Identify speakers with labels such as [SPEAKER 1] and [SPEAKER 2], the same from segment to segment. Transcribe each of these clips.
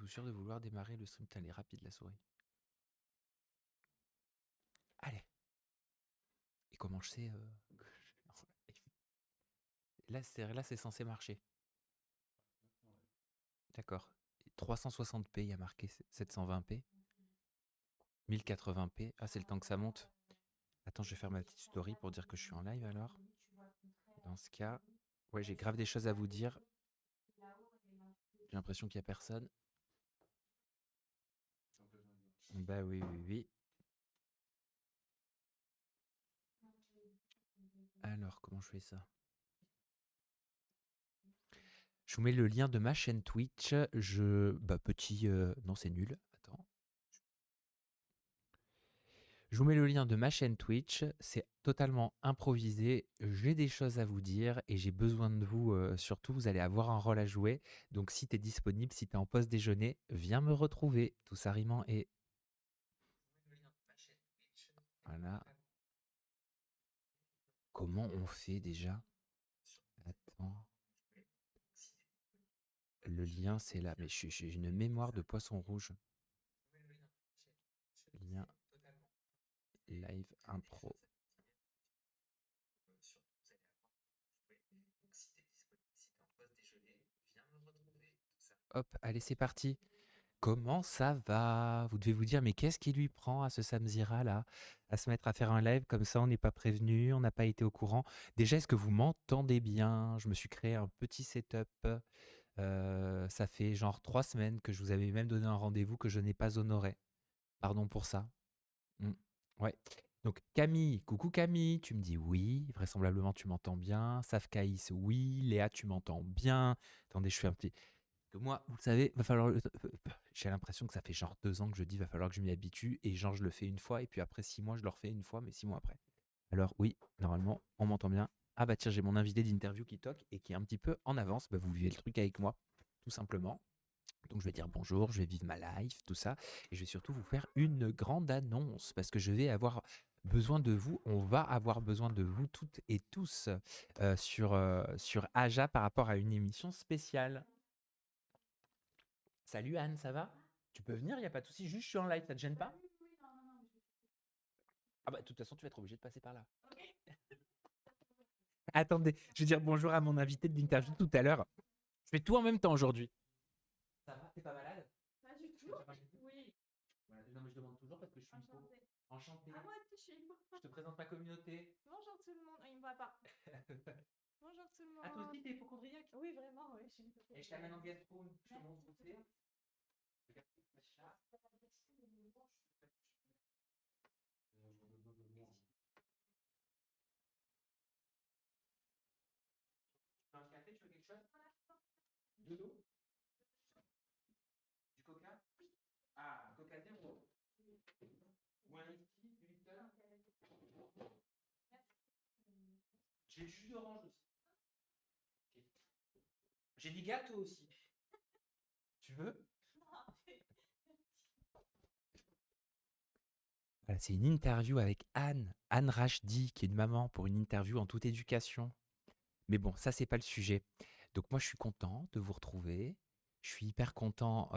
[SPEAKER 1] Êtes-vous sûr de vouloir démarrer le stream? Putain, elle est rapide la souris. Allez. Et comment je sais Là, c'est censé marcher. D'accord. 360p, il y a marqué 720p. 1080p. Ah, c'est le temps que ça monte. Attends, je vais faire ma petite story pour dire que je suis en live alors. Dans ce cas, ouais, j'ai grave des choses à vous dire. J'ai l'impression qu'il n'y a personne. Bah oui, oui, oui. Alors, comment je fais ça? Je vous mets le lien de ma chaîne Twitch. Non, c'est nul. Attends. Je vous mets le lien de ma chaîne Twitch. C'est totalement improvisé. J'ai des choses à vous dire et j'ai besoin de vous. Surtout, vous allez avoir un rôle à jouer. Donc, si tu es disponible, si tu es en pause déjeuner, viens me retrouver. Tout ça rimant et. Voilà. Comment on fait déjà? Attends. Le lien, c'est là. Mais j'ai une mémoire de poisson rouge. Lien live impro. Hop, allez, c'est parti. Comment ça va? Vous devez vous dire, mais qu'est-ce qui lui prend à ce Samzira là, à se mettre à faire un live comme ça, on n'est pas prévenu, on n'a pas été au courant. Déjà, est-ce que vous m'entendez bien? Je me suis créé un petit setup. Ça fait genre 3 semaines que je vous avais même donné un rendez-vous que je n'ai pas honoré. Pardon pour ça. Mm. Ouais. Donc Camille, coucou Camille, tu me dis oui, vraisemblablement tu m'entends bien. Safkaïs, oui. Léa, tu m'entends bien. Attendez, je fais un petit. Que moi, vous le savez, va falloir. J'ai l'impression que ça fait genre 2 ans que je dis va falloir que je m'y habitue et genre je le fais une fois et puis après 6 mois je le refais une fois mais 6 mois après. Alors oui, normalement on m'entend bien. Ah bah tiens, j'ai mon invité d'interview qui toque et qui est un petit peu en avance. Bah, vous vivez le truc avec moi, tout simplement. Donc je vais dire bonjour, je vais vivre ma life, tout ça. Et je vais surtout vous faire une grande annonce parce que je vais avoir besoin de vous, on va avoir besoin de vous toutes et tous sur Aja par rapport à une émission spéciale. Salut Anne, ça va? Tu peux venir, il n'y a pas de souci, juste je suis en live, ça te gêne pas? Ah bah de toute façon tu vas être obligé de passer par là. Attendez, je vais dire bonjour à mon invité de l'interview tout à l'heure. Je fais tout en même temps aujourd'hui. Ça va, t'es pas malade?
[SPEAKER 2] Pas du tout. Oui.
[SPEAKER 1] Voilà, non mais je demande toujours parce que je suis hypo.
[SPEAKER 2] Enchantée.
[SPEAKER 1] Enchanté.
[SPEAKER 2] Ah, moi aussi, je suis hypo.
[SPEAKER 1] Je te présente ma communauté.
[SPEAKER 2] Bonjour tout le monde. Il me voit pas. Bonjour tout le
[SPEAKER 1] Ah toi aussi
[SPEAKER 2] monde.
[SPEAKER 1] t'es hypochondriaque?
[SPEAKER 2] Oui, vraiment, oui.
[SPEAKER 1] Et je t'amène en gastro, je te montre où c'est.
[SPEAKER 2] Merci.
[SPEAKER 1] Regarde, ma chat. Tu veux un café, tu veux quelque chose? De l'eau? Du coca? Ah, coca zéro. Ou un whisky, du litre? J'ai le jus d'orange aussi. Ok. J'ai des gâteaux aussi. Tu veux? Voilà, c'est une interview avec Anne Rachdi, qui est une maman pour une interview en toute éducation. Mais bon, ça, c'est pas le sujet. Donc moi, je suis content de vous retrouver. Je suis hyper content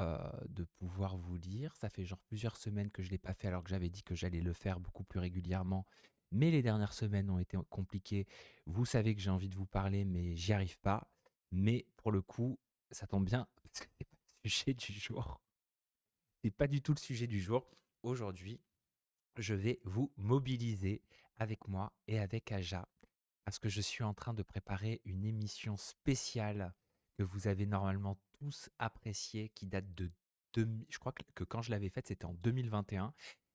[SPEAKER 1] de pouvoir vous lire. Ça fait genre plusieurs semaines que je ne l'ai pas fait alors que j'avais dit que j'allais le faire beaucoup plus régulièrement. Mais les dernières semaines ont été compliquées. Vous savez que j'ai envie de vous parler, mais j'y arrive pas. Mais pour le coup, ça tombe bien parce que c'est pas le sujet du jour. C'est pas du tout le sujet du jour. Aujourd'hui, je vais vous mobiliser avec moi et avec Aja parce que je suis en train de préparer une émission spéciale que vous avez normalement tous appréciée, qui date de je crois que quand je l'avais faite, c'était en 2021.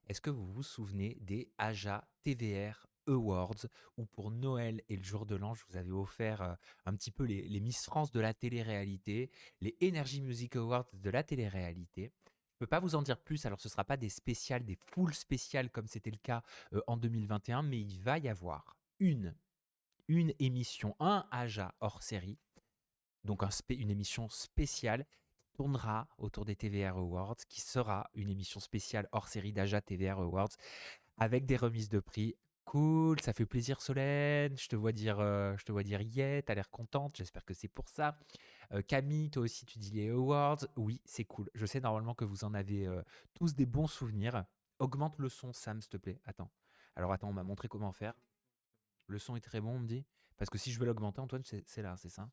[SPEAKER 1] Est-ce que vous vous souvenez des Aja TVR Awards où pour Noël et le jour de l'an, je vous avais offert un petit peu les Miss France de la télé-réalité, les Energy Music Awards de la télé-réalité. Je ne peux pas vous en dire plus, alors ce ne sera pas des spéciales, des full spéciales comme c'était le cas en 2021, mais il va y avoir une émission, un Aja hors série, donc une émission spéciale qui tournera autour des TVR Awards, qui sera une émission spéciale hors série d'Aja TVR Awards, avec des remises de prix, Cool, ça fait plaisir Solène. Je te vois dire yeah, t'as l'air contente. J'espère que c'est pour ça. Camille, toi aussi, tu dis les awards. Oui, c'est cool. Je sais normalement que vous en avez tous des bons souvenirs. Augmente le son, Sam, s'il te plaît. Attends. Alors attends, on m'a montré comment faire. Le son est très bon, on me dit. Parce que si je veux l'augmenter, Antoine, c'est là, c'est ça.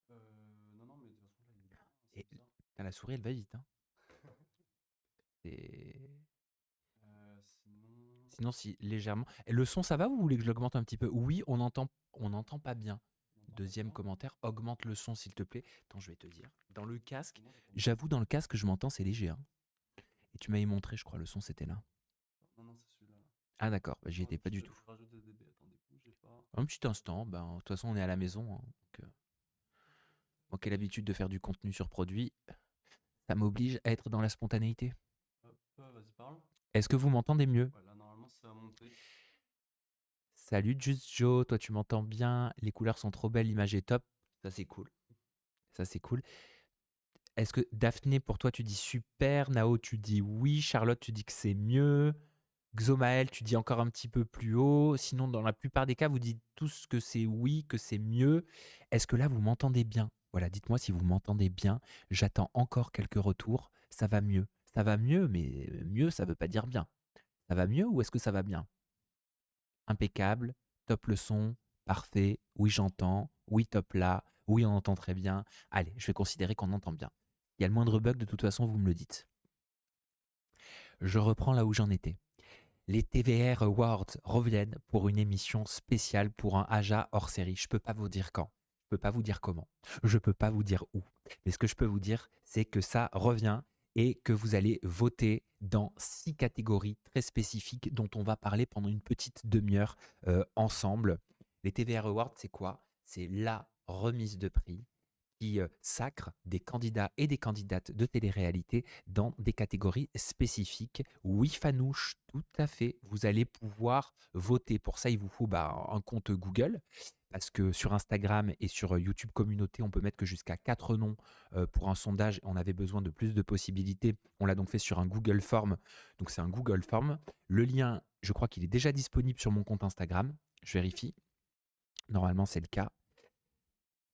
[SPEAKER 3] Non, non, mais de toute façon, là, il est bien, c'est
[SPEAKER 1] Et
[SPEAKER 3] bizarre.
[SPEAKER 1] la souris, elle va vite. Hein. Et...
[SPEAKER 3] Sinon,
[SPEAKER 1] Sinon, si légèrement. Et le son, ça va ou vous voulez que je l'augmente un petit peu? Oui, on n'entend pas bien.
[SPEAKER 3] on entend pas
[SPEAKER 1] Deuxième
[SPEAKER 3] bien.
[SPEAKER 1] commentaire, augmente le son s'il te plaît. Attends, je vais te dire. Dans le casque,
[SPEAKER 3] Moi, j'entends bien.
[SPEAKER 1] j'avoue, dans le casque, je m'entends, c'est léger. Hein. Et tu m'avais montré, je crois, le son, c'était là.
[SPEAKER 3] Non, non, c'est celui-là.
[SPEAKER 1] Ah d'accord, bah, j'y
[SPEAKER 3] Attends,
[SPEAKER 1] étais pas du tout.
[SPEAKER 3] je rajoute des dB. Attendez, bougez pas.
[SPEAKER 1] Un petit instant, ben, de toute façon, on est à la maison. Hein, donc, moi qui ai l'habitude de faire du contenu sur produit, ça m'oblige à être dans la spontanéité.
[SPEAKER 3] Hop, vas-y, parle.
[SPEAKER 1] Est-ce que vous m'entendez mieux?
[SPEAKER 3] Ouais, là, normalement, ça va monter.
[SPEAKER 1] Salut Just Joe, toi tu m'entends bien, les couleurs sont trop belles, l'image est top. Ça c'est cool. Ça c'est cool. Est-ce que Daphné, pour toi, tu dis super, Nao, tu dis oui, Charlotte, tu dis que c'est mieux, Xomael, tu dis encore un petit peu plus haut. Sinon, dans la plupart des cas, vous dites tous que c'est oui, que c'est mieux. Est-ce que là, vous m'entendez bien? Voilà, dites-moi si vous m'entendez bien. J'attends encore quelques retours. Ça va mieux. Ça va mieux, mais mieux, ça veut pas dire bien. Ça va mieux ou est-ce que ça va bien? Impeccable, top le son, parfait, oui j'entends, oui top là, oui on entend très bien. Allez, je vais considérer qu'on entend bien. Il y a le moindre bug, de toute façon, vous me le dites. Je reprends là où j'en étais. Les TVR Awards reviennent pour une émission spéciale pour un Aja hors série. Je ne peux pas vous dire quand, je ne peux pas vous dire comment, je ne peux pas vous dire où. Mais ce que je peux vous dire, c'est que ça revient et que vous allez voter dans 6 catégories très spécifiques dont on va parler pendant une petite demi-heure ensemble. Les TVR Awards, c'est quoi? C'est la remise de prix qui sacre des candidats et des candidates de télé-réalité dans des catégories spécifiques. Oui, Fanouche, tout à fait. Vous allez pouvoir voter. Pour ça, il vous faut un compte Google. Parce que sur Instagram et sur YouTube Communauté, on peut mettre que jusqu'à 4 noms pour un sondage. On avait besoin de plus de possibilités. On l'a donc fait sur un Google Form. Donc c'est un Google Form. Le lien, je crois qu'il est déjà disponible sur mon compte Instagram. Je vérifie. Normalement, c'est le cas.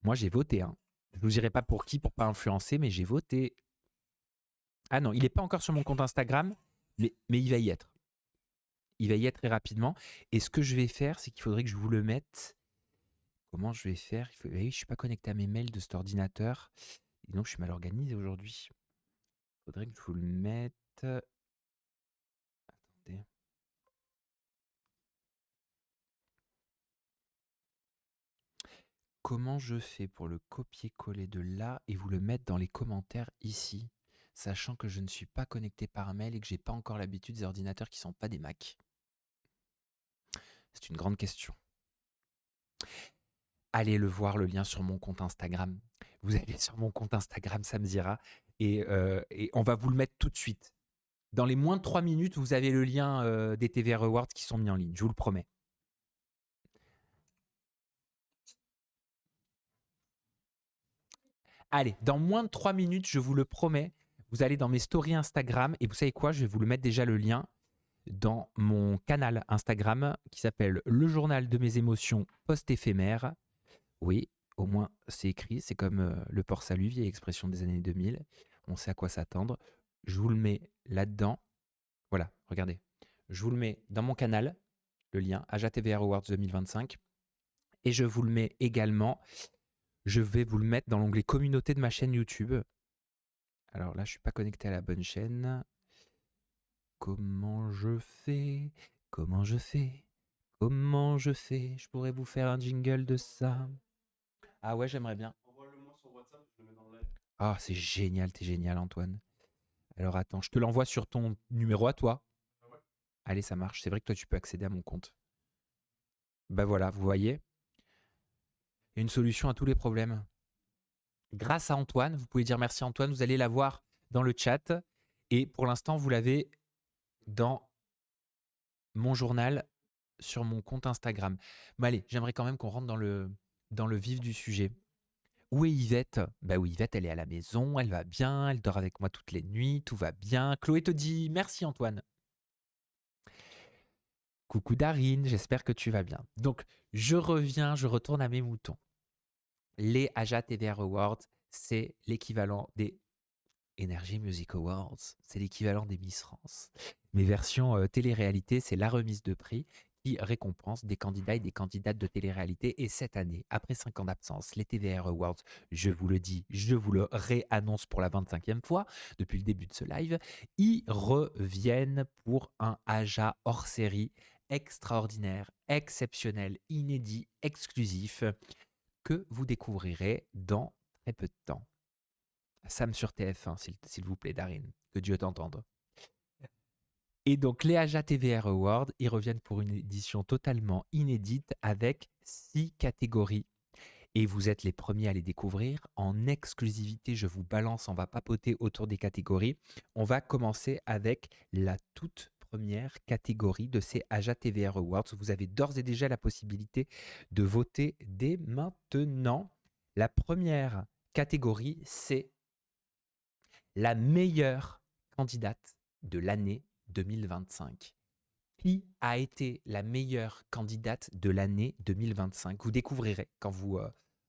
[SPEAKER 1] Moi, j'ai voté. Hein. Je ne vous dirai pas pour qui, pour pas influencer, mais j'ai voté. Ah non, il n'est pas encore sur mon compte Instagram, mais il va y être. Il va y être très rapidement. Et ce que je vais faire, c'est qu'il faudrait que je vous le mette. Comment je vais faire? Oui, je ne suis pas connecté à mes mails de cet ordinateur. Et donc, je suis mal organisé aujourd'hui. Il faudrait que je vous le mette. Attendez. Comment je fais pour le copier-coller de là et vous le mettre dans les commentaires ici, sachant que je ne suis pas connecté par mail et que j'ai pas encore l'habitude des ordinateurs qui ne sont pas des Mac? C'est une grande question. Allez le voir, le lien sur mon compte Instagram. Vous allez sur mon compte Instagram, Sam Zira, et on va vous le mettre tout de suite. Dans les moins de 3 minutes, vous avez le lien des TVR Awards qui sont mis en ligne, je vous le promets. Allez, dans moins de 3 minutes, je vous le promets, vous allez dans mes stories Instagram et vous savez quoi, je vais vous le mettre déjà le lien dans mon canal Instagram qui s'appelle Le Journal de mes émotions post-éphémère. Oui, au moins c'est écrit, c'est comme le port-salut, vieille expression des années 2000. On sait à quoi s'attendre. Je vous le mets là-dedans. Voilà, regardez. Je vous le mets dans mon canal, le lien, Aja TVR Awards 2025. Et je vous le mets également, je vais vous le mettre dans l'onglet communauté de ma chaîne YouTube. Alors là, je ne suis pas connecté à la bonne chaîne. Comment je fais? Comment je fais? Comment je fais? Je pourrais vous faire un jingle de ça. Ah ouais, j'aimerais bien.
[SPEAKER 3] Envoie-le-moi sur WhatsApp, je le mets dans le live.
[SPEAKER 1] Ah, c'est génial, t'es génial, Antoine. Alors attends, je te l'envoie sur ton numéro à toi.
[SPEAKER 3] Ah ouais.
[SPEAKER 1] Allez, ça marche. C'est vrai que toi, tu peux accéder à mon compte. Bah voilà, vous voyez. Il y a une solution à tous les problèmes. Grâce à Antoine, vous pouvez dire merci Antoine, vous allez la voir dans le chat. Et pour l'instant, vous l'avez dans mon journal sur mon compte Instagram. Mais allez, j'aimerais quand même qu'on rentre dans le vif du sujet. Où est Yvette? Bah oui, Yvette, elle est à la maison, elle va bien, elle dort avec moi toutes les nuits, tout va bien. Chloé te dit merci Antoine. Coucou Darine, j'espère que tu vas bien. Donc, je reviens, je retourne à mes moutons. Les Aja TVR Awards, c'est l'équivalent des Energy Music Awards, c'est l'équivalent des Miss France. Mais version télé-réalité, c'est la remise de prix qui récompense des candidats et des candidates de télé-réalité. Et cette année, après 5 ans d'absence, les TVR Awards, je vous le dis, je vous le réannonce pour la 25e fois depuis le début de ce live, ils reviennent pour un Aja hors série extraordinaire, exceptionnel, inédit, exclusif, que vous découvrirez dans très peu de temps. Sam sur TF1, s'il vous plaît, Darine. Que Dieu t'entende. Et donc, les Aja TVR Awards, ils reviennent pour une édition totalement inédite avec 6 catégories. Et vous êtes les premiers à les découvrir. En exclusivité, je vous balance, on va papoter autour des catégories. On va commencer avec la toute première catégorie de ces Aja TVR Awards. Vous avez d'ores et déjà la possibilité de voter dès maintenant. La première catégorie, c'est la meilleure candidate de l'année 2025. Qui a été la meilleure candidate de l'année 2025? Vous découvrirez quand vous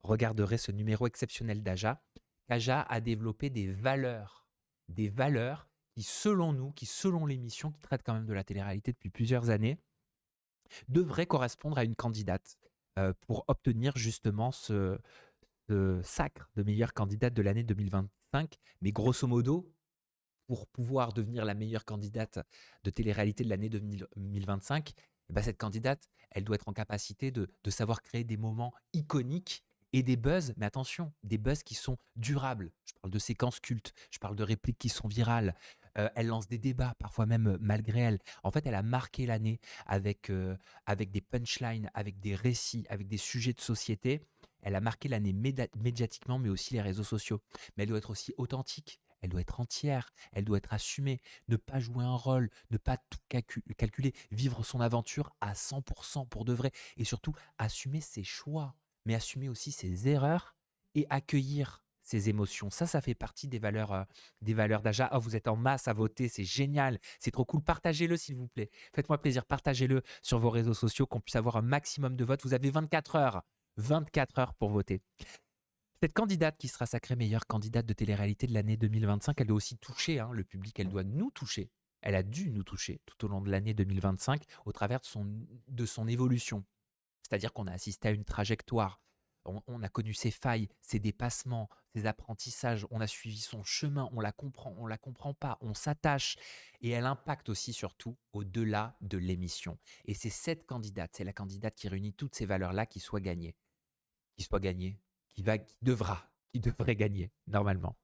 [SPEAKER 1] regarderez ce numéro exceptionnel d'Aja qu'Aja a développé des valeurs qui, selon nous, qui, selon l'émission, qui traite quand même de la télé-réalité depuis plusieurs années, devraient correspondre à une candidate pour obtenir justement ce sacre de meilleure candidate de l'année 2025. Mais grosso modo, pour pouvoir devenir la meilleure candidate de télé-réalité de l'année 2025, eh ben, cette candidate, elle doit être en capacité de savoir créer des moments iconiques et des buzz, mais attention, des buzz qui sont durables. Je parle de séquences cultes, je parle de répliques qui sont virales. Elle lance des débats, parfois même malgré elle. En fait, elle a marqué l'année avec des punchlines, avec des récits, avec des sujets de société. Elle a marqué l'année médiatiquement, mais aussi les réseaux sociaux. Mais elle doit être aussi authentique. Elle doit être entière, elle doit être assumée, ne pas jouer un rôle, ne pas tout calculer, vivre son aventure à 100% pour de vrai et surtout assumer ses choix, mais assumer aussi ses erreurs et accueillir ses émotions. Ça fait partie des valeurs d'Aja. Oh, vous êtes en masse à voter, c'est génial, c'est trop cool. Partagez-le s'il vous plaît. Faites-moi plaisir, partagez-le sur vos réseaux sociaux, qu'on puisse avoir un maximum de votes. Vous avez 24 heures. 24 heures pour voter. Cette candidate qui sera sacrée meilleure candidate de télé-réalité de l'année 2025, elle doit aussi toucher le public, elle doit nous toucher. Elle a dû nous toucher tout au long de l'année 2025 au travers de son évolution. C'est-à-dire qu'on a assisté à une trajectoire, on a connu ses failles, ses dépassements, ses apprentissages, on a suivi son chemin, on la comprend pas, on s'attache et elle impacte aussi surtout au-delà de l'émission. Et c'est cette candidate, c'est la candidate qui réunit toutes ces valeurs-là qui soit gagnée. Qui devrait gagner normalement,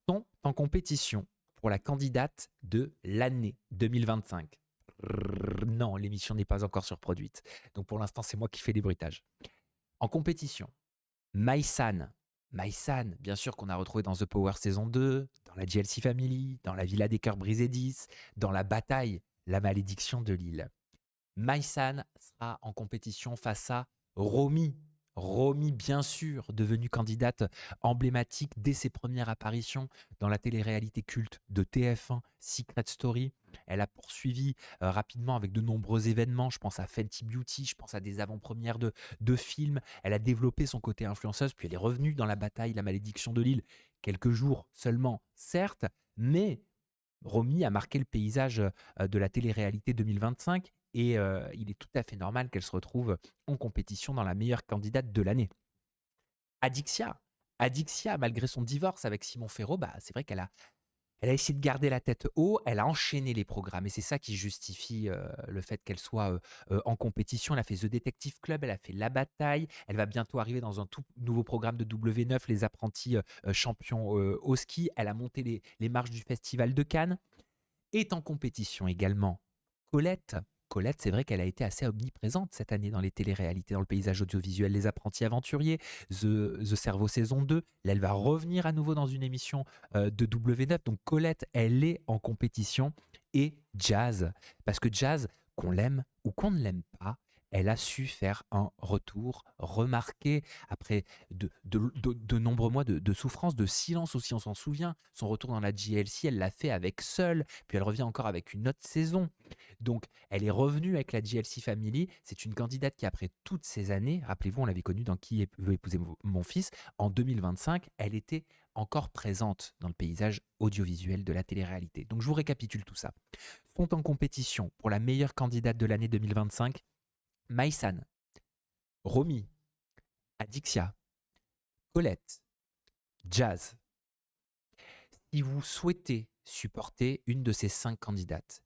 [SPEAKER 1] sont en compétition pour la candidate de l'année 2025. Non, l'émission n'est pas encore surproduite. Donc pour l'instant, c'est moi qui fais des bruitages. En compétition, Maïsan. Maïsan, bien sûr qu'on a retrouvé dans The Power saison 2, dans la GLC Family, dans la Villa des Cœurs Brisés 10, dans la bataille, la malédiction de l'île. Maïsan sera en compétition face à Romy. Romy, bien sûr, devenue candidate emblématique dès ses premières apparitions dans la télé-réalité culte de TF1, Secret Story. Elle a poursuivi rapidement avec de nombreux événements. Je pense à Fenty Beauty, je pense à des avant-premières de films. Elle a développé son côté influenceuse, puis elle est revenue dans la bataille, la malédiction de l'île. Quelques jours seulement, certes, mais Romy a marqué le paysage de la télé-réalité 2025 et il est tout à fait normal qu'elle se retrouve en compétition dans la meilleure candidate de l'année. Adixia. Adixia, malgré son divorce avec Simon Ferro, c'est vrai qu'elle a essayé de garder la tête haut, elle a enchaîné les programmes et c'est ça qui justifie le fait qu'elle soit en compétition. Elle a fait The Detective Club, elle a fait La Bataille, elle va bientôt arriver dans un tout nouveau programme de W9, Les Apprentis Champions au ski. Elle a monté les marches du Festival de Cannes. Est en compétition également Colette. Colette, c'est vrai qu'elle a été assez omniprésente cette année dans les téléréalités, dans le paysage audiovisuel, Les Apprentis Aventuriers, The Cerveau saison 2. Là, elle va revenir à nouveau dans une émission de W9. Donc Colette, elle est en compétition. Et Jazz, parce que Jazz, qu'on l'aime ou qu'on ne l'aime pas, elle a su faire un retour remarqué après de nombreux mois de souffrance, de silence aussi, on s'en souvient. Son retour dans la GLC, elle l'a fait avec Seul, puis elle revient encore avec une autre saison. Donc, elle est revenue avec la JLC Family. C'est une candidate qui, après toutes ces années, rappelez-vous, on l'avait connue dans Qui veut épouser mon fils, en 2025, elle était encore présente dans le paysage audiovisuel de la télé-réalité. Donc, je vous récapitule tout ça. Sont en compétition pour la meilleure candidate de l'année 2025, Maïsan, Romy, Adixia, Colette, Jazz. Si vous souhaitez supporter une de ces 5 candidates,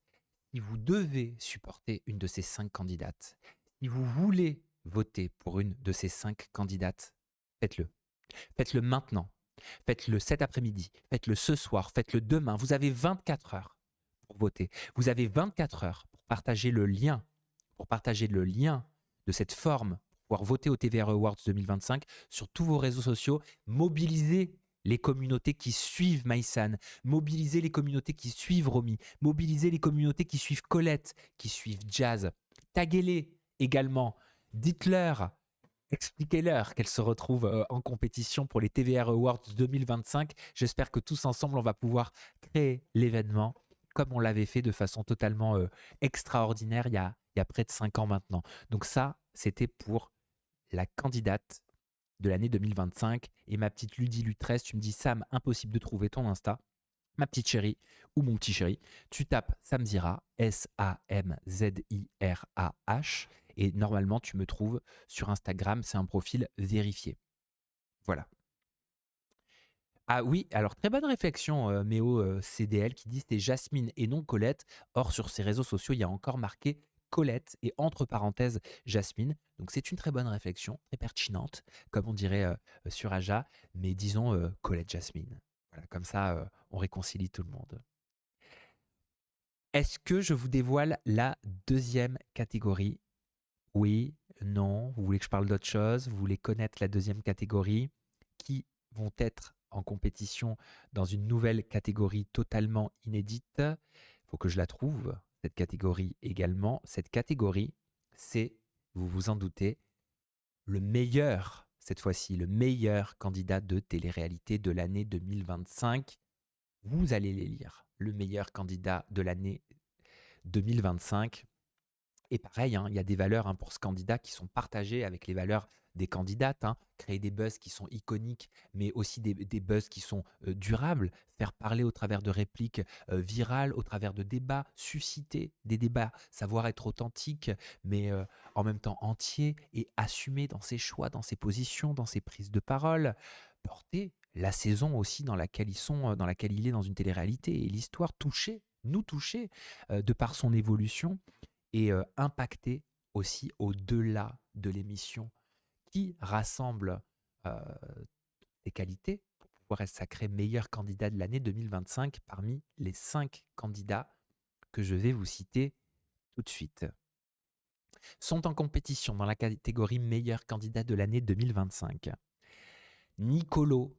[SPEAKER 1] si vous devez supporter une de ces 5 candidates, si vous voulez voter pour une de ces 5 candidates, faites-le. Faites-le maintenant. Faites-le cet après-midi. Faites-le ce soir. Faites-le demain. Vous avez 24 heures pour voter. Vous avez 24 heures pour partager le lien, de cette forme, pour pouvoir voter au TVR Awards 2025 sur tous vos réseaux sociaux. Mobilisez les communautés qui suivent Maïsan, mobilisez les communautés qui suivent Romy, mobilisez les communautés qui suivent Colette, qui suivent Jazz. Taguez-les également. Dites-leur, expliquez-leur qu'elles se retrouvent en compétition pour les TVR Awards 2025. J'espère que tous ensemble, on va pouvoir créer l'événement comme on l'avait fait de façon totalement extraordinaire il y a près de 5 ans maintenant. Donc ça, c'était pour la candidate de l'année 2025. Et ma petite Ludilutresse, tu me dis Sam, impossible de trouver ton Insta. Ma petite chérie ou mon petit chéri, tu tapes Samzirah, Samzirah, et normalement tu me trouves sur Instagram, c'est un profil vérifié. Voilà. Ah oui, alors très bonne réflexion, Méo CDL qui dit c'était Jasmine et non Colette. Or, sur ses réseaux sociaux, il y a encore marqué Colette et entre parenthèses Jasmine. Donc, c'est une très bonne réflexion, très pertinente, comme on dirait sur Aja, mais disons Colette Jasmine. Voilà, comme ça, on réconcilie tout le monde. Est-ce que je vous dévoile la deuxième catégorie? Oui, non, vous voulez que je parle d'autre chose? Vous voulez connaître la deuxième catégorie? Qui vont être en compétition dans une nouvelle catégorie totalement inédite? Il faut que je la trouve, cette catégorie également. Cette catégorie, c'est, vous vous en doutez, le meilleur, cette fois-ci, le meilleur candidat de télé-réalité de l'année 2025. Vous allez les lire. Le meilleur candidat de l'année 2025. Et pareil, il y a des valeurs pour ce candidat qui sont partagées avec les valeurs des candidates. Créer des buzz qui sont iconiques, mais aussi des buzz qui sont durables. Faire parler au travers de répliques virales, au travers de débats, susciter des débats, savoir être authentique, mais en même temps entier et assumer dans ses choix, dans ses positions, dans ses prises de parole. Porter la saison aussi dans laquelle ils sont, dans laquelle il est dans une télé-réalité et l'histoire nous toucher de par son évolution et impacter aussi au-delà de l'émission qui rassemble des qualités pour pouvoir être sacré meilleur candidat de l'année 2025 parmi les 5 candidats que je vais vous citer tout de suite. Sont en compétition dans la catégorie meilleur candidat de l'année 2025. Nicolo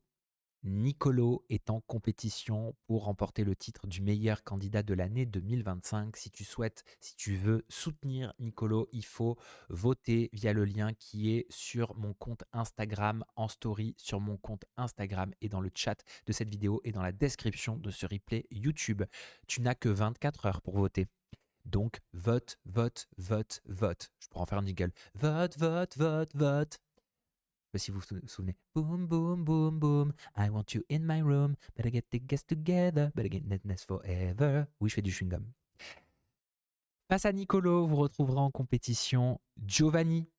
[SPEAKER 1] est en compétition pour remporter le titre du meilleur candidat de l'année 2025. Si tu veux soutenir Nicolo, il faut voter via le lien qui est sur mon compte Instagram, en story sur mon compte Instagram et dans le chat de cette vidéo et dans la description de ce replay YouTube. Tu n'as que 24 heures pour voter. Donc vote, vote, vote, vote. Je pourrais en faire un jingle. Vote, vote, vote, vote. Si vous vous souvenez. Boom, boom, boom, boom. I want you in my room. Better get the guests together. Better get netness forever. Oui, je fais du chewing-gum. Face à Nicolo, vous retrouverez en compétition Giovanni.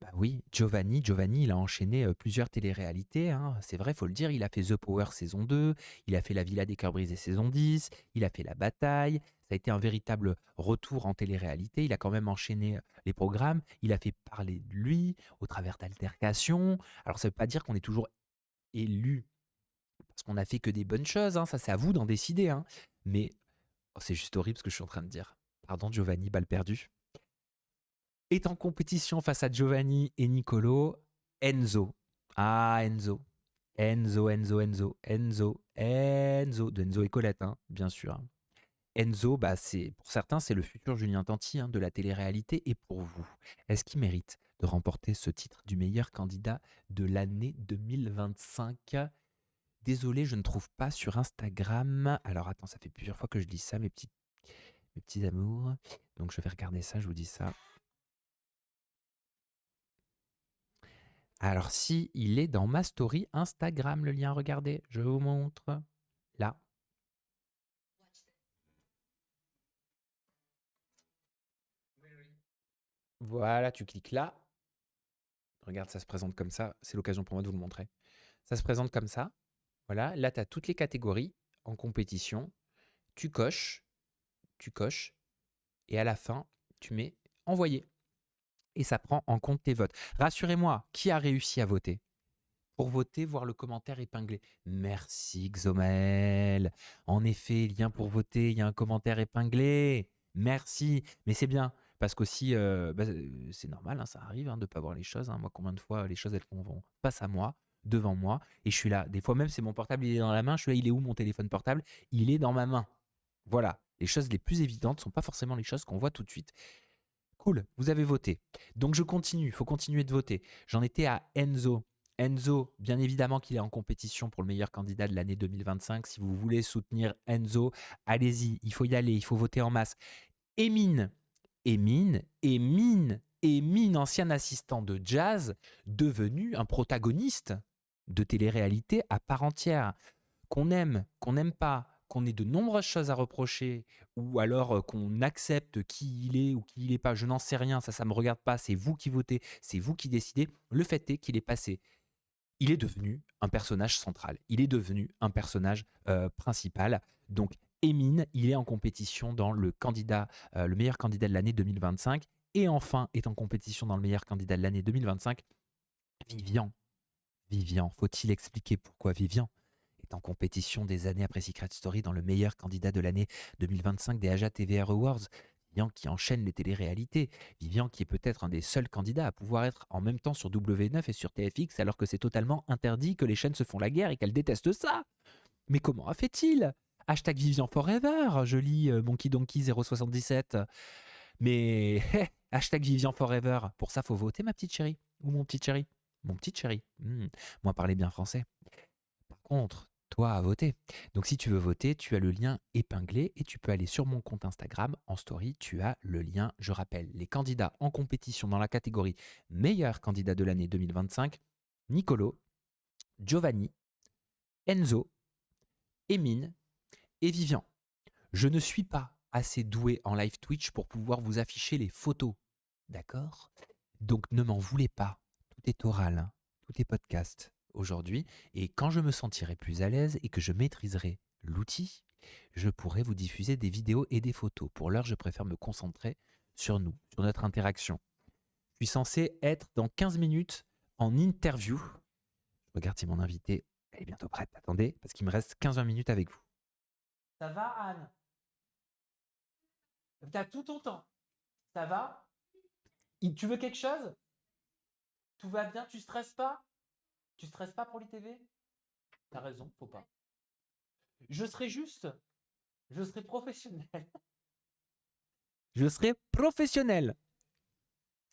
[SPEAKER 1] Bah oui, Giovanni, il a enchaîné plusieurs téléréalités. C'est vrai, il faut le dire. Il a fait The Power saison 2. Il a fait La Villa des Cœurs Brisés saison 10. Il a fait La Bataille. Ça a été un véritable retour en télé-réalité. Il a quand même enchaîné les programmes. Il a fait parler de lui au travers d'altercations. Alors, ça ne veut pas dire qu'on est toujours élu parce qu'on n'a fait que des bonnes choses. Ça, c'est à vous d'en décider. Mais c'est juste horrible ce que je suis en train de dire. Pardon, Giovanni, balle perdue. Est en compétition face à Giovanni et Nicolo, Enzo. Ah, Enzo. De Enzo et Colette, bien sûr. Enzo, pour certains, c'est le futur Julien Tanti de la télé-réalité. Et pour vous, est-ce qu'il mérite de remporter ce titre du meilleur candidat de l'année 2025 ? Désolé, je ne trouve pas sur Instagram. Alors attends, ça fait plusieurs fois que je dis ça, mes mes petits amours. Donc je vais regarder ça, je vous dis ça. Alors si il est dans ma story Instagram, le lien, regardez, je vous montre. Là. Voilà, tu cliques là. Regarde, ça se présente comme ça. C'est l'occasion pour moi de vous le montrer. Ça se présente comme ça. Voilà, là, tu as toutes les catégories en compétition. Tu coches, et à la fin, tu mets envoyer. Et ça prend en compte tes votes. Rassurez-moi, qui a réussi à voter? Pour voter, voir le commentaire épinglé. Merci Xomael. En effet, lien pour voter, il y a un commentaire épinglé. Merci. Mais c'est bien, parce qu'aussi, c'est normal, hein, ça arrive de ne pas voir les choses. Moi, combien de fois les choses, elles vont face à moi, devant moi, et je suis là. Des fois même, c'est mon portable, il est dans la main. Je suis là, il est où mon téléphone portable? Il est dans ma main. Voilà. Les choses les plus évidentes ne sont pas forcément les choses qu'on voit tout de suite. Cool, vous avez voté. Donc je continue, il faut continuer de voter. J'en étais à Enzo. Enzo, bien évidemment qu'il est en compétition pour le meilleur candidat de l'année 2025. Si vous voulez soutenir Enzo, allez-y, il faut y aller, il faut voter en masse. Émine, ancien assistant de jazz, devenu un protagoniste de télé-réalité à part entière. Qu'on aime, qu'on n'aime pas, qu'on ait de nombreuses choses à reprocher, ou alors qu'on accepte qui il est ou qui il n'est pas, je n'en sais rien, ça ne me regarde pas, c'est vous qui votez, c'est vous qui décidez. Le fait est qu'il est passé. Il est devenu un personnage central, il est devenu un personnage principal. Donc Émine, il est en compétition dans le meilleur candidat de l'année 2025, et enfin est en compétition dans le meilleur candidat de l'année 2025, Vivian. Vivian, faut-il expliquer pourquoi Vivian est en compétition des années après Secret Story dans le meilleur candidat de l'année 2025 des Aja TVR Awards? Vivian qui enchaîne les téléréalités, Vivian qui est peut-être un des seuls candidats à pouvoir être en même temps sur W9 et sur TFX alors que c'est totalement interdit, que les chaînes se font la guerre et qu'elles détestent ça. Mais comment a fait-il? Hashtag Vivian Forever, je lis Monkey Donkey 077. Mais hashtag Vivian Forever, pour ça faut voter ma petite chérie, ou mon petit chéri. Mon petit chéri, moi parler bien français. Par contre, toi à voter. Donc si tu veux voter, tu as le lien épinglé et tu peux aller sur mon compte Instagram. En story, tu as le lien. Je rappelle, les candidats en compétition dans la catégorie meilleur candidat de l'année 2025, Nicolo, Giovanni, Enzo, Émine et Vivian. Je ne suis pas assez doué en live Twitch pour pouvoir vous afficher les photos. D'accord? Donc ne m'en voulez pas. Tout est oral, tout est podcast aujourd'hui. Et quand je me sentirai plus à l'aise et que je maîtriserai l'outil, je pourrai vous diffuser des vidéos et des photos. Pour l'heure, je préfère me concentrer sur nous, sur notre interaction. Je suis censé être dans 15 minutes en interview. Je regarde si mon invité est bientôt prête. Attendez, parce qu'il me reste 15-20 minutes avec vous. Ça va, Anne? T'as tout ton temps. Ça va? Tu veux quelque chose? Tout va bien? Tu stresses pas? Tu stresses pas pour l'ITV? T'as raison, faut pas. Je serai juste. Je serai professionnel. Je serai professionnel.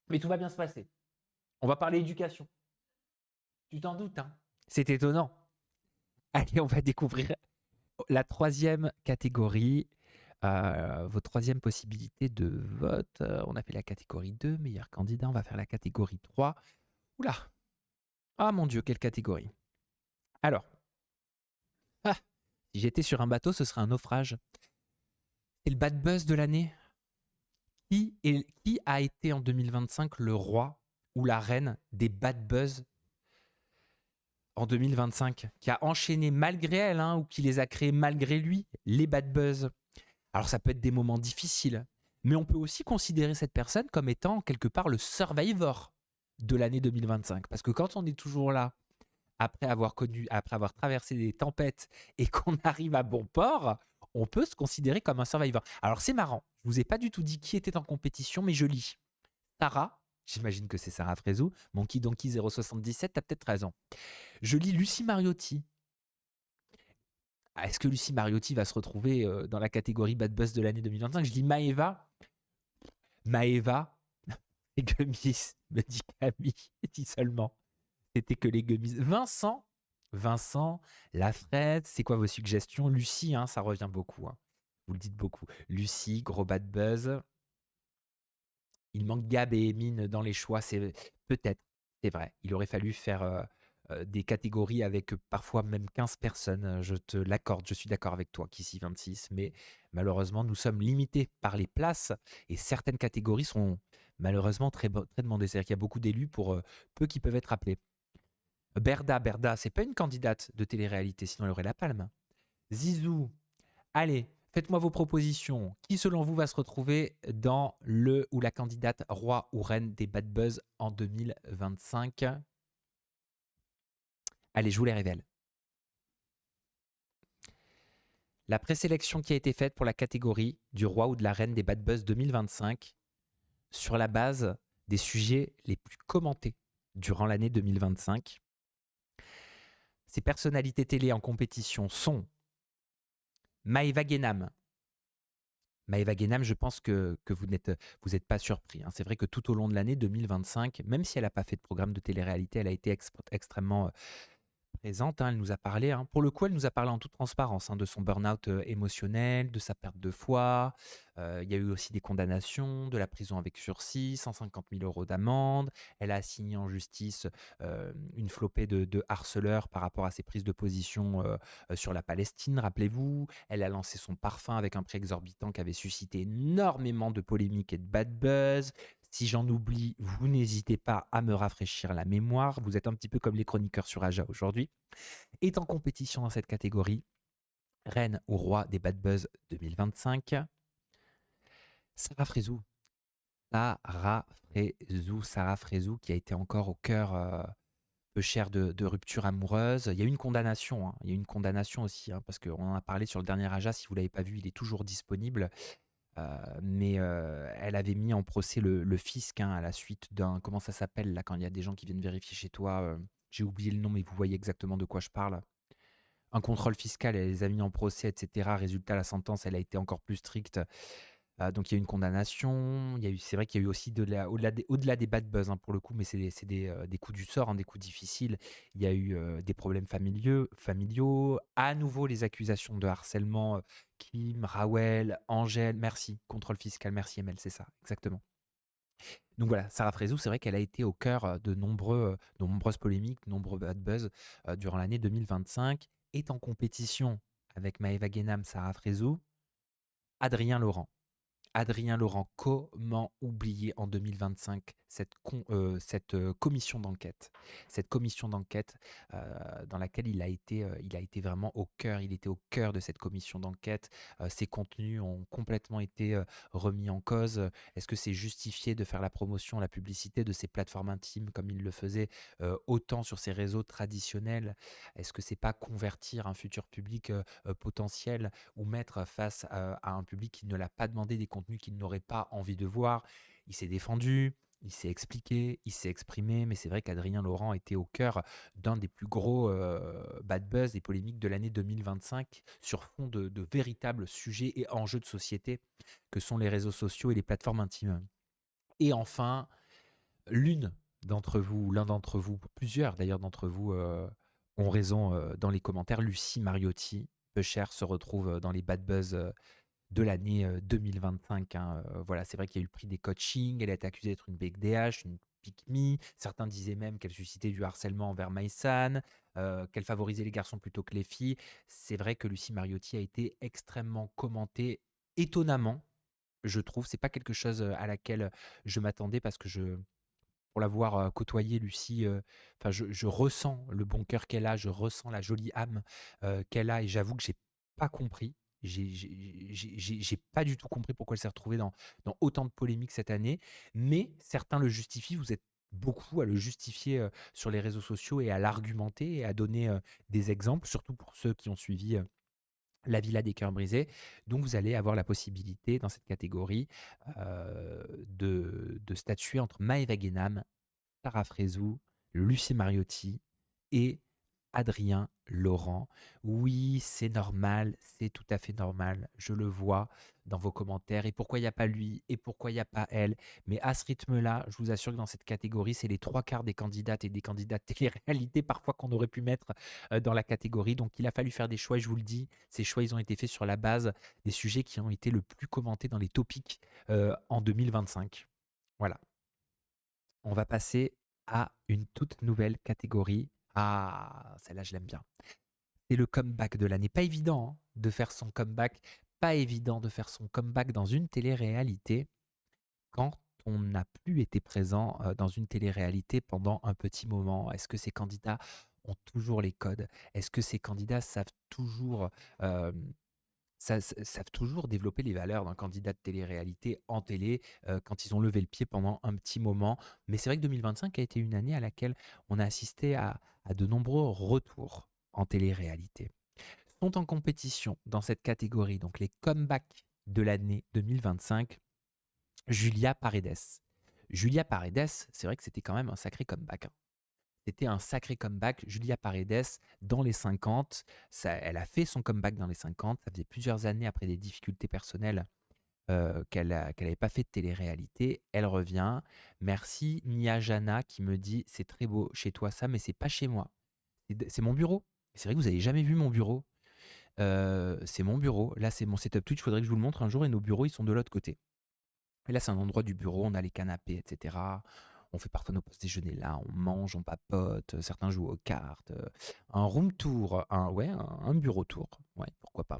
[SPEAKER 1] Mais tout va bien se passer. On va parler éducation. Tu t'en doutes, hein? C'est étonnant. Allez, on va découvrir la troisième catégorie. Vos troisième possibilité de vote. On a fait la catégorie 2, meilleur candidat. On va faire la catégorie 3. Oula! Ah mon Dieu, quelle catégorie! Alors, si j'étais sur un bateau, ce serait un naufrage. C'est le bad buzz de l'année. Qui a été en 2025 le roi ou la reine des bad buzz en 2025? Qui a enchaîné malgré elle ou qui les a créés malgré lui, les bad buzz? Alors ça peut être des moments difficiles, mais on peut aussi considérer cette personne comme étant quelque part le survivor de l'année 2025. Parce que quand on est toujours là, après avoir traversé des tempêtes et qu'on arrive à bon port, on peut se considérer comme un survivor. Alors c'est marrant, je ne vous ai pas du tout dit qui était en compétition, mais je lis. Sarah, j'imagine que c'est Sarah Frézou, Monkey Donkey 077, t'as peut-être raison. Je lis Lucie Mariotti. Est-ce que Lucie Mariotti va se retrouver dans la catégorie Bad Buzz de l'année 2025? Je lis Maëva. Maëva, les gummies, me dit Camille, dit seulement. C'était que les gummies. Vincent, la fraise, c'est quoi vos suggestions? Lucie, ça revient beaucoup. Vous le dites beaucoup. Lucie, gros bad buzz. Il manque Gab et Emine dans les choix, c'est peut-être, c'est vrai. Il aurait fallu faire, des catégories avec, parfois même 15 personnes, je te l'accorde, je suis d'accord avec toi, qu'ici 26, mais malheureusement, nous sommes limités par les places et certaines catégories sont malheureusement très demandées. C'est-à-dire qu'il y a beaucoup d'élus pour, peu qui peuvent être appelés. Berda, c'est pas une candidate de télé-réalité, sinon elle aurait la palme. Zizou, allez, faites-moi vos propositions. Qui, selon vous, va se retrouver dans le ou la candidate roi ou reine des Bad Buzz en 2025? Allez, je vous les révèle. La présélection qui a été faite pour la catégorie du roi ou de la reine des Bad Buzz 2025 sur la base des sujets les plus commentés durant l'année 2025. Ces personnalités télé en compétition sont Maëva Guénam. Maëva Guénam, je pense que vous n'êtes pas surpris, hein. C'est vrai que tout au long de l'année 2025, même si elle n'a pas fait de programme de télé-réalité, elle a été extrêmement présente, hein, elle nous a parlé, hein. Pour le coup, elle nous a parlé en toute transparence, hein, de son burn-out émotionnel, de sa perte de foi. Il y a eu aussi des condamnations, de la prison avec sursis, 150 000 euros d'amende. Elle a assigné en justice une flopée de harceleurs par rapport à ses prises de position sur la Palestine, rappelez-vous. Elle a lancé son parfum avec un prix exorbitant qui avait suscité énormément de polémiques et de bad buzz. Si j'en oublie, vous n'hésitez pas à me rafraîchir la mémoire. Vous êtes un petit peu comme les chroniqueurs sur Aja aujourd'hui. Est en compétition dans cette catégorie, reine ou roi des Bad Buzz 2025, Sarah Frézou. Sarah Frézou qui a été encore au cœur peu cher de rupture amoureuse. Il y a eu une condamnation, hein. Il y a eu une condamnation aussi, hein, parce qu'on en a parlé sur le dernier Aja. Si vous ne l'avez pas vu, il est toujours disponible. Mais elle avait mis en procès le fisc, hein, à la suite d'un, comment ça s'appelle là quand il y a des gens qui viennent vérifier chez toi, j'ai oublié le nom, mais vous voyez exactement de quoi je parle. Un contrôle fiscal, elle les a mis en procès, etc. Résultat, la sentence, elle a été encore plus stricte. Donc il y a eu une condamnation. C'est vrai qu'il y a eu aussi au-delà des bad buzz, hein, pour le coup, mais c'est des coups du sort, hein, des coups difficiles. Il y a eu des problèmes familiaux. À nouveau, les accusations de harcèlement. Kim, Rawel, Angèle, merci. Contrôle fiscal, merci Emel, c'est ça, exactement. Donc voilà, Sarah Frézou, c'est vrai qu'elle a été au cœur de nombreuses polémiques, de nombreux bad buzz durant l'année 2025. Est en compétition avec Maëva Guénam, Sarah Frézou, Adrien Laurent. Adrien Laurent, comment oublier en 2025 cette commission d'enquête? Cette commission d'enquête dans laquelle il a été vraiment au cœur, il était au cœur de cette commission d'enquête. Ses contenus ont complètement été remis en cause. Est-ce que c'est justifié de faire la promotion, la publicité de ses plateformes intimes comme il le faisait autant sur ses réseaux traditionnels? Est-ce que c'est pas convertir un futur public potentiel ou mettre face à un public qui ne l'a pas demandé des contenus qu'il n'aurait pas envie de voir? Il s'est défendu, il s'est expliqué, il s'est exprimé, mais c'est vrai qu'Adrien Laurent était au cœur d'un des plus gros bad buzz et polémiques de l'année 2025 sur fond de véritables sujets et enjeux de société que sont les réseaux sociaux et les plateformes intimes. Et enfin, l'une d'entre vous, l'un d'entre vous, plusieurs d'ailleurs d'entre vous ont raison dans les commentaires. Lucie Mariotti, peu cher, se retrouve dans les bad buzz de l'année 2025, hein. Voilà, c'est vrai qu'il y a eu le prix des coachings. Elle a été accusée d'être une BDH, une pick me. Certains disaient même qu'elle suscitait du harcèlement envers Maïsan, qu'elle favorisait les garçons plutôt que les filles. C'est vrai que Lucie Mariotti a été extrêmement commentée, étonnamment, je trouve. C'est pas quelque chose à laquelle je m'attendais parce que pour l'avoir côtoyée, Lucie, enfin, je ressens le bon cœur qu'elle a, je ressens la jolie âme qu'elle a, et j'avoue que j'ai pas compris. J'ai pas du tout compris pourquoi elle s'est retrouvée dans autant de polémiques cette année, mais certains le justifient. Vous êtes beaucoup à le justifier sur les réseaux sociaux et à l'argumenter et à donner des exemples, surtout pour ceux qui ont suivi la Villa des Cœurs Brisés. Donc vous allez avoir la possibilité dans cette catégorie de statuer entre Maëva Guénam, Sarah Frézou, Lucie Mariotti et Adrien Laurent. Oui, c'est normal, c'est tout à fait normal. Je le vois dans vos commentaires. Et pourquoi il n'y a pas lui? Et pourquoi il n'y a pas elle? Mais à ce rythme-là, je vous assure que dans cette catégorie, c'est les trois quarts des candidates et des candidats télé-réalité parfois qu'on aurait pu mettre dans la catégorie. Donc il a fallu faire des choix, et je vous le dis, ces choix, ils ont été faits sur la base des sujets qui ont été le plus commentés dans les topics en 2025. Voilà. On va passer à une toute nouvelle catégorie. Ah, celle-là, je l'aime bien. C'est le comeback de l'année. Pas évident de faire son comeback. Pas évident de faire son comeback dans une télé-réalité quand on n'a plus été présent dans une télé-réalité pendant un petit moment. Est-ce que ces candidats ont toujours les codes? Est-ce que ces candidats euh, savent toujours développer les valeurs d'un candidat de télé-réalité en télé quand ils ont levé le pied pendant un petit moment? Mais c'est vrai que 2025 a été une année à laquelle on a assisté à de nombreux retours en télé-réalité. Sont en compétition dans cette catégorie, donc les comebacks de l'année 2025, Julia Paredes. Julia Paredes, c'est vrai que c'était quand même un sacré comeback, hein. C'était un sacré comeback. Julia Paredes, dans les 50, elle a fait son comeback dans les 50. Ça faisait plusieurs années après des difficultés personnelles qu'elle n'avait pas fait de télé-réalité. Elle revient. Merci Nia Jana qui me dit c'est très beau chez toi ça, mais c'est pas chez moi. C'est mon bureau. C'est vrai que vous n'avez jamais vu mon bureau. C'est mon bureau. Là, c'est mon setup Twitch. Il faudrait que je vous le montre un jour. Et nos bureaux, ils sont de l'autre côté. Et là, c'est un endroit du bureau. On a les canapés, etc. On fait parfois nos pauses déjeuner là. On mange, on papote. Certains jouent aux cartes. Un room tour. Un bureau tour. Ouais, pourquoi pas.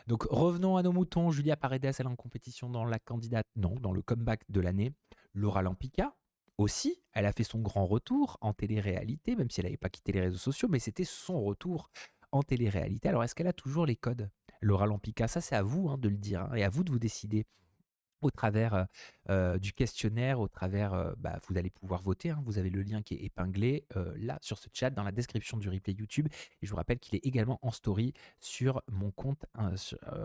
[SPEAKER 1] Donc revenons à nos moutons. Julia Paredes, elle est en compétition dans la candidate, non, dans le comeback de l'année. Laura Lampica aussi, elle a fait son grand retour en télé-réalité, même si elle n'avait pas quitté les réseaux sociaux, mais c'était son retour en télé-réalité. Alors est-ce qu'elle a toujours les codes? Laura Lampica, ça c'est à vous de le dire, hein, et à vous de vous décider au travers du questionnaire, au travers, vous allez pouvoir voter, hein, vous avez le lien qui est épinglé là sur ce chat dans la description du replay YouTube. Et je vous rappelle qu'il est également en story sur mon compte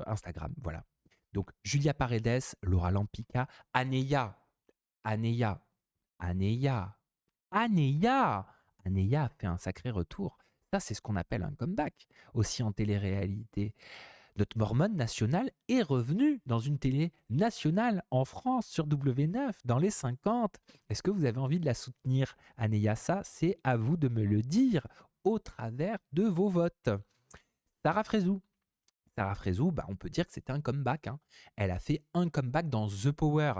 [SPEAKER 1] Instagram. Voilà. Donc Julia Paredes, Laura Lampica, Aneya, Aneya, Aneya, Aneya. Aneya a fait un sacré retour. Ça, c'est ce qu'on appelle un comeback, aussi en télé-réalité. Notre Mormone nationale est revenue dans une télé nationale en France sur W9 dans les 50. Est-ce que vous avez envie de la soutenir, Aneya? Ça, c'est à vous de me le dire au travers de vos votes. Sarah Frézou. Sarah Frézou, on peut dire que c'était un comeback, hein. Elle a fait un comeback dans The Power.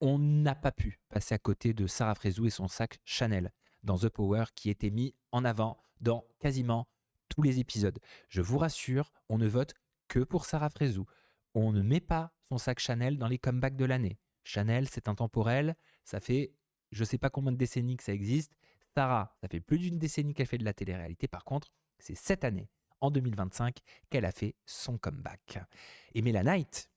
[SPEAKER 1] On n'a pas pu passer à côté de Sarah Frézou et son sac Chanel dans The Power qui était mis en avant dans quasiment tous les épisodes. Je vous rassure, on ne vote que pour Sarah Frézou. On ne met pas son sac Chanel dans les comebacks de l'année. Chanel, c'est intemporel. Ça fait je ne sais pas combien de décennies que ça existe. Sarah, ça fait plus d'une décennie qu'elle fait de la télé-réalité. Par contre, c'est cette année, en 2025, qu'elle a fait son comeback. Et Mela Knight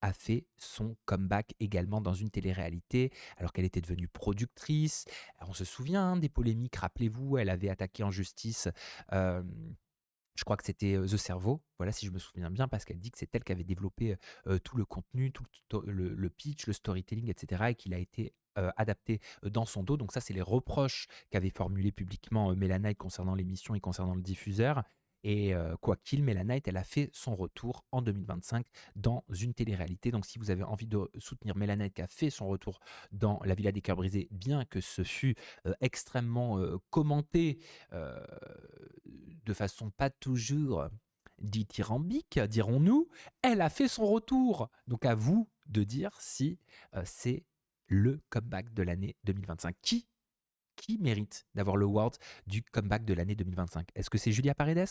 [SPEAKER 1] a fait son comeback également dans une télé-réalité, alors qu'elle était devenue productrice. On se souvient des polémiques, rappelez-vous, elle avait attaqué en justice, je crois que c'était The Cerveau, voilà, si je me souviens bien, parce qu'elle dit que c'est elle qui avait développé tout le contenu, le pitch, le storytelling, etc., et qu'il a été adapté dans son dos. Donc ça, c'est les reproches qu'avait formulés publiquement Mela Knight concernant l'émission et concernant le diffuseur. Et quoi qu'il, Mela Knight, elle a fait son retour en 2025 dans une télé-réalité. Donc si vous avez envie de soutenir Mela Knight qui a fait son retour dans La Villa des Cœurs Brisés, bien que ce fût extrêmement commenté de façon pas toujours dithyrambique, dirons-nous, elle a fait son retour. Donc à vous de dire si c'est le comeback de l'année 2025. Qui mérite d'avoir le award du comeback de l'année 2025? Est-ce que c'est Julia Paredes?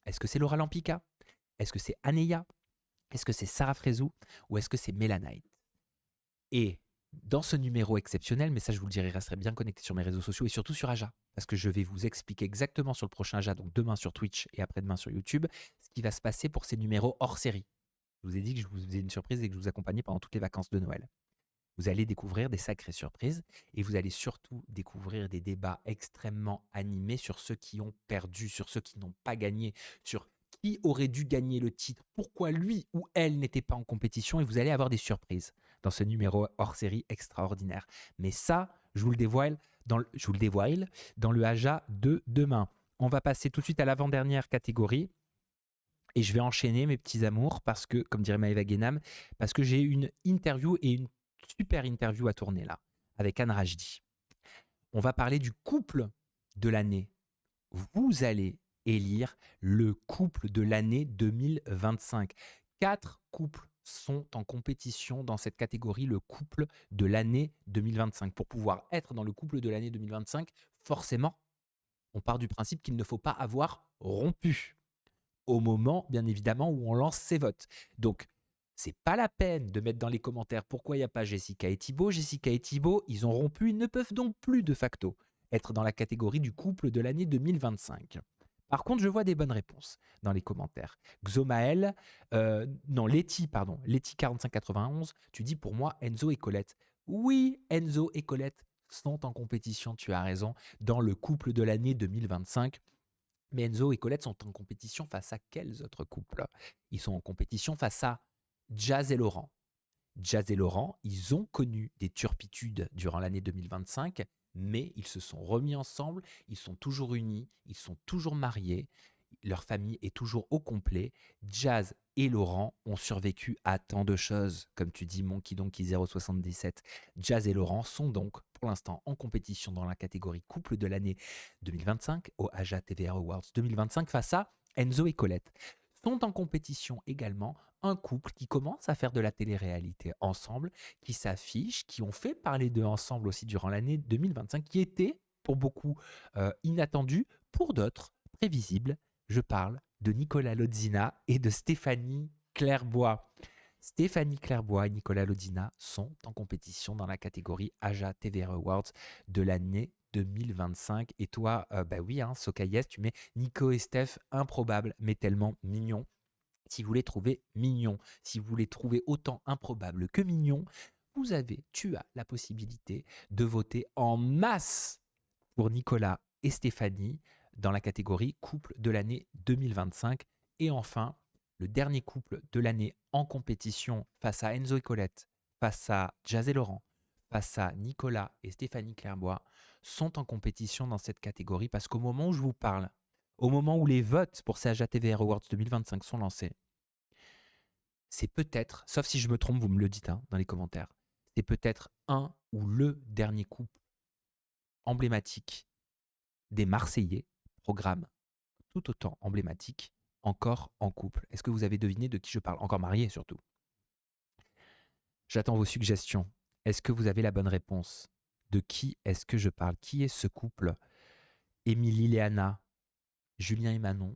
[SPEAKER 1] Est-ce que c'est Laura Lampica? Est-ce que c'est Aneya? Est-ce que c'est Sarah Frézou? Ou est-ce que c'est Mela Knight? Et dans ce numéro exceptionnel, mais ça je vous le dirai, resterez bien connecté sur mes réseaux sociaux et surtout sur Aja, parce que je vais vous expliquer exactement sur le prochain Aja, donc demain sur Twitch et après-demain sur YouTube, ce qui va se passer pour ces numéros hors série. Je vous ai dit que je vous faisais une surprise et que je vous accompagnais pendant toutes les vacances de Noël. Vous allez découvrir des sacrées surprises et vous allez surtout découvrir des débats extrêmement animés sur ceux qui ont perdu, sur ceux qui n'ont pas gagné, sur qui aurait dû gagner le titre, pourquoi lui ou elle n'était pas en compétition, et vous allez avoir des surprises dans ce numéro hors série extraordinaire. Mais ça, je vous le dévoile dans le Aja de demain. on va passer tout de suite à l'avant-dernière catégorie. Et je vais enchaîner mes petits amours parce que, comme dirait Maëva Guénam, parce que j'ai une interview et une super interview à tourner là, avec Anne Rajdi. On va parler du couple de l'année. Vous allez élire le couple de l'année 2025. 4 couples sont en compétition dans cette catégorie, le couple de l'année 2025. Pour pouvoir être dans le couple de l'année 2025, forcément, on part du principe qu'il ne faut pas avoir rompu au moment, bien évidemment, où on lance ses votes. Donc, c'est pas la peine de mettre dans les commentaires pourquoi il n'y a pas Jessica et Thibaut. Jessica et Thibaut, ils ont rompu, ils ne peuvent donc plus de facto être dans la catégorie du couple de l'année 2025. Par contre, je vois des bonnes réponses dans les commentaires. Xomael, Letty 4591, tu dis pour moi Enzo et Colette. Oui, Enzo et Colette sont en compétition, tu as raison, dans le couple de l'année 2025. Mais Enzo et Colette sont en compétition face à quels autres couples? Ils sont en compétition face à Jazz et Laurent. Jazz et Laurent, ils ont connu des turpitudes durant l'année 2025, mais ils se sont remis ensemble, ils sont toujours unis, ils sont toujours mariés, leur famille est toujours au complet. Jazz et Laurent ont survécu à tant de choses, comme tu dis Monkey Donkey 077. Jazz et Laurent sont donc pour l'instant en compétition dans la catégorie couple de l'année 2025 au Aja TVR Awards 2025 face à Enzo et Colette. Sont en compétition également un couple qui commence à faire de la télé-réalité ensemble, qui s'affiche, qui ont fait parler d'eux ensemble aussi durant l'année 2025, qui était pour beaucoup inattendu, pour d'autres prévisible. Je parle de Nicolas Lodzina et de Stéphanie Clairbois. Stéphanie Clairbois et Nicolas Lodzina sont en compétition dans la catégorie Aja TVR Awards de l'année 2025. Et toi, bah oui, Sokayes, tu mets Nico et Steph, improbable, mais tellement mignon. Si vous les trouvez mignons, si vous les trouvez autant improbables que mignons, tu as la possibilité de voter en masse pour Nicolas et Stéphanie dans la catégorie couple de l'année 2025. Et enfin, le dernier couple de l'année en compétition face à Enzo et Colette, face à Jazz et Laurent, face à Nicolas et Stéphanie Clairbois, sont en compétition dans cette catégorie parce qu'au moment où je vous parle, au moment où les votes pour CAJA TVR Awards 2025 sont lancés, c'est peut-être, sauf si je me trompe, vous me le dites dans les commentaires, c'est peut-être un ou le dernier couple emblématique des Marseillais, programme tout autant emblématique, encore en couple. Est-ce que vous avez deviné de qui je parle? Encore marié surtout. J'attends vos suggestions. Est-ce que vous avez la bonne réponse? De qui est-ce que je parle? Qui est ce couple? Émilie Léana, Julien et Manon,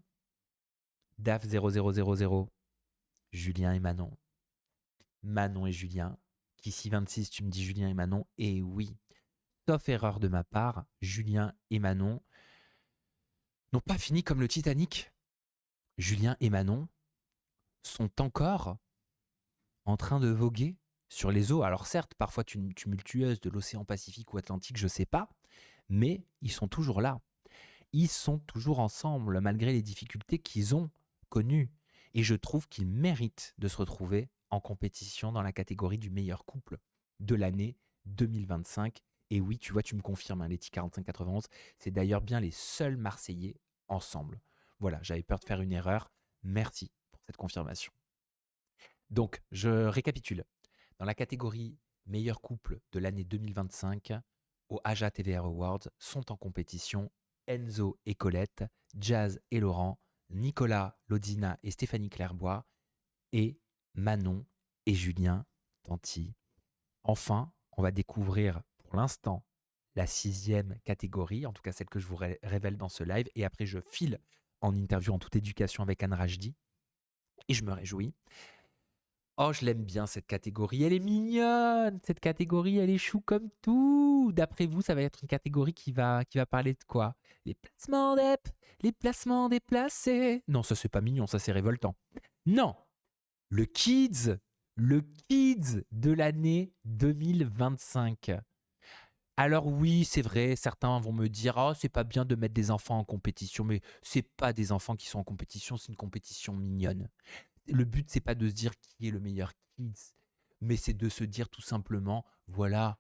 [SPEAKER 1] DAF 0000, Julien et Manon, Manon et Julien, Kissy 26, tu me dis Julien et Manon, et oui, sauf erreur de ma part, Julien et Manon n'ont pas fini comme le Titanic. Julien et Manon sont encore en train de voguer sur les eaux. Alors certes, parfois tumultueuses de l'océan Pacifique ou Atlantique, je ne sais pas, mais ils sont toujours là. Ils sont toujours ensemble malgré les difficultés qu'ils ont connues. Et je trouve qu'ils méritent de se retrouver en compétition dans la catégorie du meilleur couple de l'année 2025. Et oui, tu vois, tu me confirmes, Letty 4591, c'est d'ailleurs bien les seuls Marseillais ensemble. Voilà, j'avais peur de faire une erreur. Merci pour cette confirmation. Donc, je récapitule. Dans la catégorie meilleur couple de l'année 2025, au Aja TVR Awards sont en compétition Enzo et Colette, Jazz et Laurent, Nicolas Lodzina et Stéphanie Clairbois, et Manon et Julien Tanti. Enfin, on va découvrir pour l'instant la 6e catégorie, en tout cas celle que je vous révèle dans ce live, et après je file en interview en toute éducation avec Anne Rajdi, et je me réjouis. Oh, je l'aime bien cette catégorie, elle est mignonne, cette catégorie, elle est chou comme tout. D'après vous, ça va être une catégorie qui va parler de quoi? Les placements d'EP, les placements déplacés. Non, ça c'est pas mignon, ça c'est révoltant. Non, le kids de l'année 2025. Alors oui, c'est vrai, certains vont me dire oh, c'est pas bien de mettre des enfants en compétition, mais c'est pas des enfants qui sont en compétition, c'est une compétition mignonne. Le but, c'est pas de se dire qui est le meilleur kids, mais c'est de se dire tout simplement, voilà,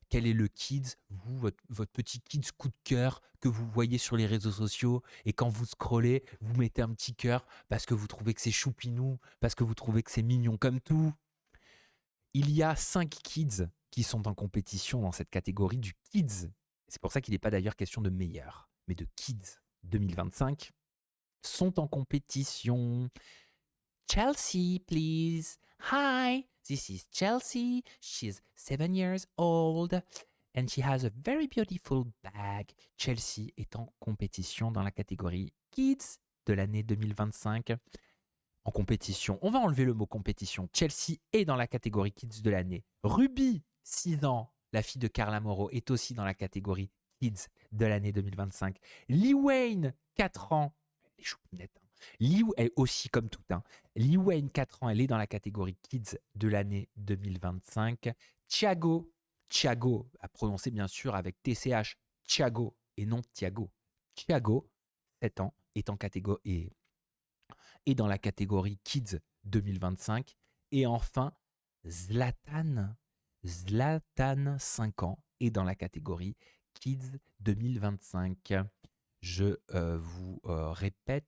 [SPEAKER 1] Quel est le kids, vous, votre petit kids coup de cœur que vous voyez sur les réseaux sociaux et quand vous scrollez, vous mettez un petit cœur parce que vous trouvez que c'est choupinou, parce que vous trouvez que c'est mignon comme tout. Il y a 5 kids qui sont en compétition dans cette catégorie du kids. C'est pour ça qu'il n'est pas d'ailleurs question de meilleur, mais de kids 2025 sont en compétition. Chelsea, please. Hi, this is Chelsea. She's 7 years old and she has a very beautiful bag. Chelsea est en compétition dans la catégorie Kids de l'année 2025. En compétition, on va enlever le mot compétition. Chelsea est dans la catégorie Kids de l'année. Ruby, 6 ans, la fille de Carla Moreau, est aussi dans la catégorie Kids de l'année 2025. Lee Wayne, 4 ans. Les choupinettes. Lee est aussi comme tout. Lee Wayne, 4 ans, elle est dans la catégorie Kids de l'année 2025. Thiago, à prononcer bien sûr avec TCH, Thiago et non Thiago. Thiago, 7 ans, est en catégorie et dans la catégorie Kids 2025. Et enfin, Zlatan, 5 ans, est dans la catégorie Kids 2025. Je vous répète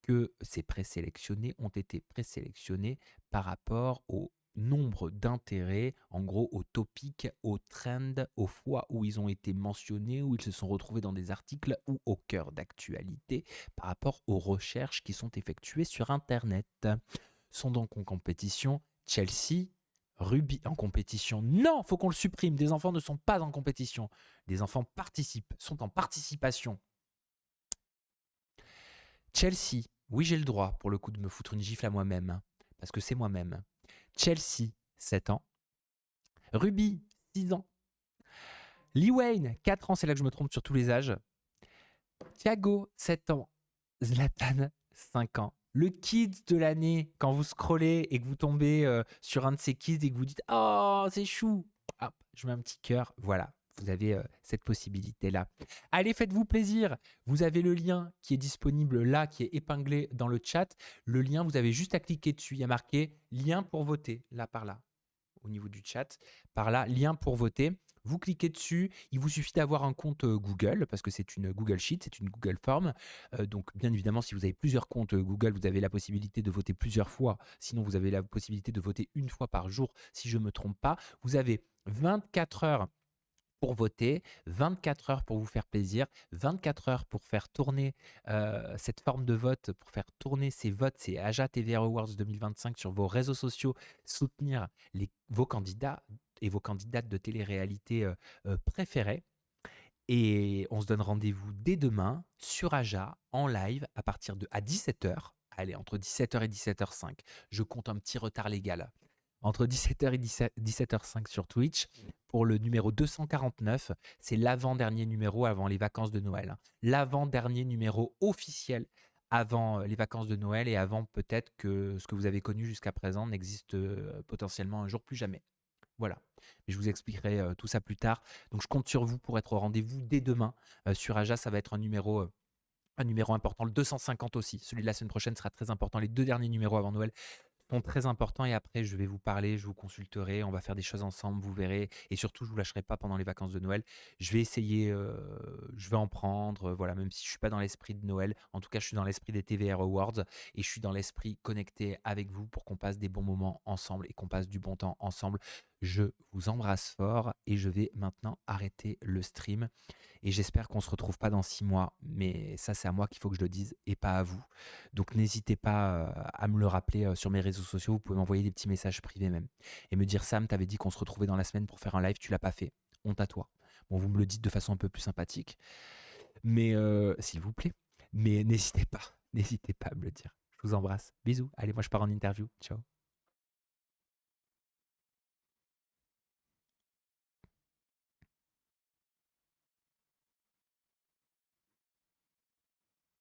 [SPEAKER 1] que ces présélectionnés ont été présélectionnés par rapport au nombre d'intérêts, en gros au topic, au trend, aux fois où ils ont été mentionnés, où ils se sont retrouvés dans des articles ou au cœur d'actualité par rapport aux recherches qui sont effectuées sur Internet. Sont donc en compétition Chelsea, Ruby en compétition. Non, faut qu'on le supprime. Des enfants ne sont pas en compétition. Des enfants participent, sont en participation. Chelsea, oui j'ai le droit pour le coup de me foutre une gifle à moi-même, parce que c'est moi-même. Chelsea, 7 ans. Ruby, 6 ans. Lee Wayne, 4 ans, c'est là que je me trompe sur tous les âges. Thiago, 7 ans. Zlatan, 5 ans. Le kids de l'année, quand vous scrollez et que vous tombez sur un de ces kids et que vous dites « Oh, c'est chou !» Hop, je mets un petit cœur, voilà. Vous avez cette possibilité-là. Allez, faites-vous plaisir. Vous avez le lien qui est disponible là, qui est épinglé dans le chat. Le lien, vous avez juste à cliquer dessus. Il y a marqué « Lien pour voter », là, par là, au niveau du chat. Par là, « Lien pour voter ». Vous cliquez dessus, il vous suffit d'avoir un compte Google, parce que c'est une Google Sheet, c'est une Google Form. Donc, bien évidemment, si vous avez plusieurs comptes Google, vous avez la possibilité de voter plusieurs fois. Sinon, vous avez la possibilité de voter une fois par jour, si je ne me trompe pas. Vous avez 24 heures pour voter, 24 heures pour vous faire plaisir, 24 heures pour faire tourner cette forme de vote, pour faire tourner ces votes, ces AJA TVR Awards 2025 sur vos réseaux sociaux, soutenir vos candidats et vos candidates de télé-réalité préférées. Et on se donne rendez-vous dès demain sur AJA en live à 17h. Allez, entre 17h et 17h05. Je compte un petit retard légal. Entre 17h et 17h05 sur Twitch pour le numéro 249. C'est l'avant-dernier numéro avant les vacances de Noël. L'avant-dernier numéro officiel avant les vacances de Noël et avant peut-être que ce que vous avez connu jusqu'à présent n'existe potentiellement un jour plus jamais. Voilà. Mais je vous expliquerai tout ça plus tard. Donc je compte sur vous pour être au rendez-vous dès demain. Sur Aja, ça va être un numéro important. Le 250 aussi. Celui de la semaine prochaine sera très important. Les 2 derniers numéros avant Noël sont très importants et après je vais vous parler, je vous consulterai, on va faire des choses ensemble, vous verrez, et surtout je vous lâcherai pas pendant les vacances de Noël. Je vais essayer, je vais en prendre, voilà, même si je suis pas dans l'esprit de Noël, en tout cas je suis dans l'esprit des TVR Awards et je suis dans l'esprit connecté avec vous pour qu'on passe des bons moments ensemble et qu'on passe du bon temps ensemble. Je vous embrasse fort et je vais maintenant arrêter le stream. Et j'espère qu'on ne se retrouve pas dans 6 mois. Mais ça, c'est à moi qu'il faut que je le dise et pas à vous. Donc n'hésitez pas à me le rappeler sur mes réseaux sociaux. Vous pouvez m'envoyer des petits messages privés même. Et me dire, Sam, t'avais dit qu'on se retrouvait dans la semaine pour faire un live, tu l'as pas fait. Honte à toi. Bon, vous me le dites de façon un peu plus sympathique. Mais s'il vous plaît. Mais n'hésitez pas. N'hésitez pas à me le dire. Je vous embrasse. Bisous. Allez, moi je pars en interview. Ciao.